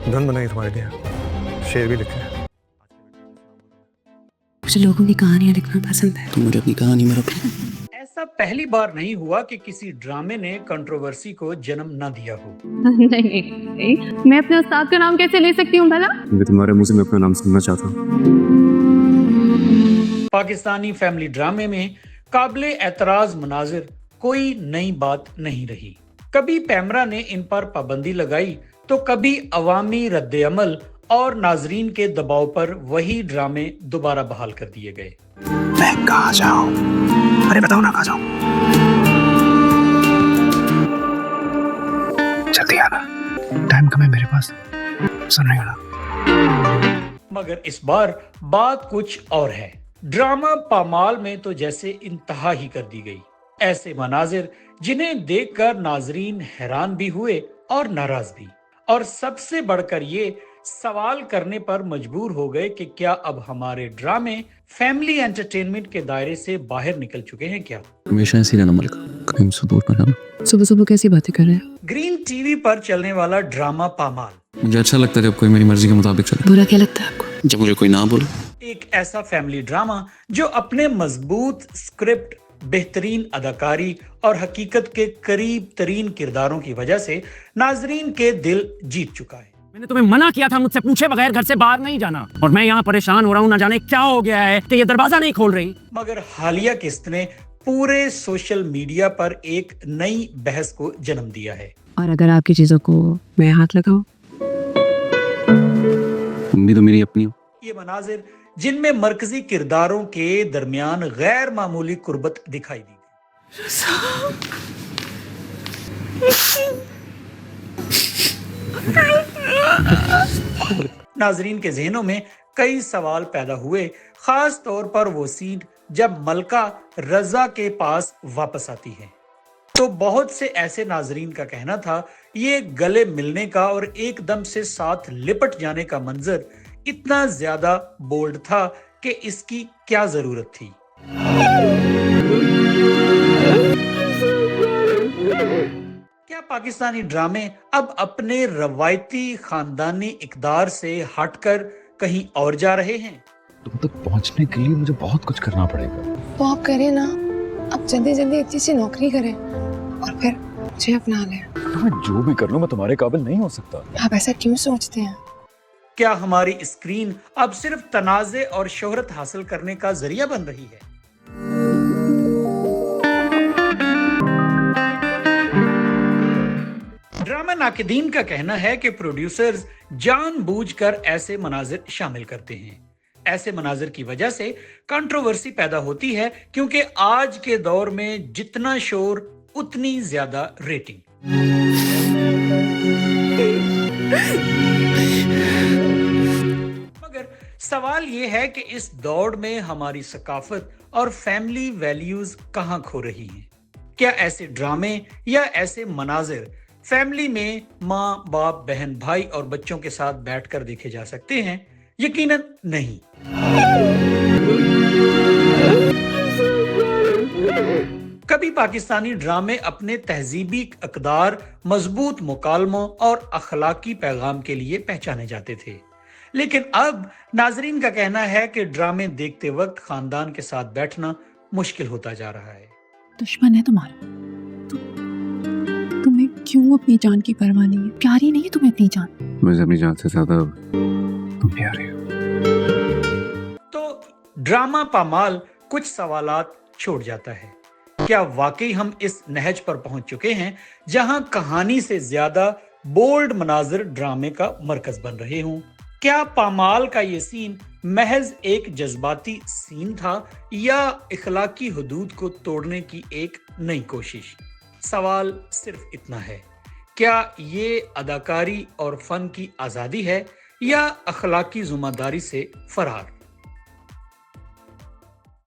धुन बनाई तुम्हारे लिए, शेर भी लिखे। मुझे लोगों की कहानियां लिखना पसंद है। तुम मुझे अपनी कहानी में रखो। ऐसा पहली बार नहीं हुआ कि किसी ड्रामे ने कंट्रोवर्सी को जन्म न दिया हो। नहीं, मैं अपने उस्ताद का नाम कैसे ले सकती हूँ भला? क्योंकि तुम्हारे मुंह से मैं अपना नाम सुनना चाहता हूँ। पाकिस्तानी फैमिली ड्रामे में काबिले एतराज मनाजिर कोई नई बात नहीं रही। कभी पैमरा ने इन पर पाबंदी लगाई तो कभी अवामी रद्द-ए-अमल और नाजरीन के दबाव पर वही ड्रामे दोबारा बहाल कर दिए गए। मैं कहाँ जाऊँ? अरे बताओ ना, कहाँ जाऊँ? जल्दी आना, टाइम कम है मेरे पास, सुन रही हो ना? मगर इस बार बात कुछ और है। ड्रामा पामाल में तो जैसे इंतहा ही कर दी गई। ऐसे मनाजिर जिन्हें देखकर नाजरीन हैरान भी हुए और नाराज भी, और सबसे बढ़कर ये सवाल करने पर मजबूर हो गए कि क्या अब हमारे ड्रामे फैमिली एंटरटेनमेंट के दायरे से बाहर निकल चुके हैं क्या? हमेशा ऐसी रहना मलिका, कहीं सपोर्ट ना करना। सुबह सुबह कैसी बातें कर रहे हैं? ग्रीन टीवी पर चलने वाला ड्रामा पामाल मुझे अच्छा लगता है जब कोई मेरी मर्जी के मुताबिक चले। बुरा क्या लगता है आपको? जब मुझे कोई ना बोले। एक ऐसा फैमिली ड्रामा जो अपने मजबूत स्क्रिप्ट, बेहतरीन अदाकारी और हकीकत के करीब तरीन किरदारों की वजह से नाजरीन के दिल जीत चुका है। मैंने तुम्हें मना किया था मुझसे पूछे बगैर घर से बाहर नहीं जाना, और मैं यहाँ परेशान हो रहा हूँ, ना जाने क्या हो गया है कि ये दरवाजा नहीं खोल रही। मगर हालिया किस्त ने पूरे सोशल मीडिया पर एक नई बहस को जन्म दिया है। और अगर आपकी चीजों को मैं हाथ लगाऊं? तुम भी तो मेरी अपनी हो। ये मनाजिर जिनमें मरकजी किरदारों के दरमियान गैर मामूली कुर्बत दिखाई दी। नाजरीन के जहनों में कई सवाल पैदा हुए, खास तौर पर वो सीन जब मलका रजा के पास वापस आती है। तो बहुत से ऐसे नाजरीन का कहना था ये गले मिलने का और एकदम से साथ लिपट जाने का मंजर इतना ज्यादा बोल्ड था कि इसकी क्या जरूरत थी। क्या पाकिस्तानी ड्रामे अब अपने रवायती खानदानी इकदार से हटकर कहीं और जा रहे हैं? तुम तक पहुंचने के लिए मुझे बहुत कुछ करना पड़ेगा। तो आप करें ना, अब जल्दी जल्दी अच्छी सी नौकरी करें और फिर मुझे अपना लें। तो मैं जो भी कर लूं मैं तुम्हारे काबिल नहीं हो सकता। आप ऐसा क्यों सोचते हैं? क्या हमारी स्क्रीन अब सिर्फ तनाज़े और शोहरत हासिल करने का जरिया बन रही है? ड्रामा नाकिदीन का कहना है कि प्रोड्यूसर्स जानबूझकर ऐसे मनाजिर शामिल करते हैं। ऐसे मनाजिर की वजह से कंट्रोवर्सी पैदा होती है, क्योंकि आज के दौर में जितना शोर उतनी ज्यादा रेटिंग। मगर सवाल ये है कि इस दौड़ में हमारी सकाफत और फैमिली वैल्यूज कहां खो रही हैं? क्या ऐसे ड्रामे या ऐसे मनाजिर फैमिली में माँ बाप, बहन भाई और बच्चों के साथ बैठकर देखे जा सकते हैं? यकीनन नहीं। कभी पाकिस्तानी ड्रामे अपने तहजीबी अक़दार, मजबूत मुकालमों और अखलाकी पैगाम के लिए पहचाने जाते थे, लेकिन अब नाजरीन का कहना है कि ड्रामे देखते वक्त खानदान के साथ बैठना मुश्किल होता जा रहा है। दुश्मन है तुम्हारा, तुम्हें क्यों अपनी जान की परवाह नहीं है? प्यारी नहीं है तुम्हें अपनी जान? मुझे अपनी जान से ज्यादा तुम प्यारे हो। तो ड्रामा पामाल कुछ सवालात छोड़ जाता है। क्या वाकई हम इस नहज पर पहुंच चुके हैं जहां कहानी से ज्यादा बोल्ड मनाजिर ड्रामे का मरकज बन रहे हों? क्या पामाल का ये सीन महज एक जज्बाती सीन था या इखलाकी हुदूद को तोड़ने की एक नई कोशिश? सवाल सिर्फ इतना है, क्या ये अदाकारी और फन की आजादी है या अखलाकी जिम्मेदारी से फरार?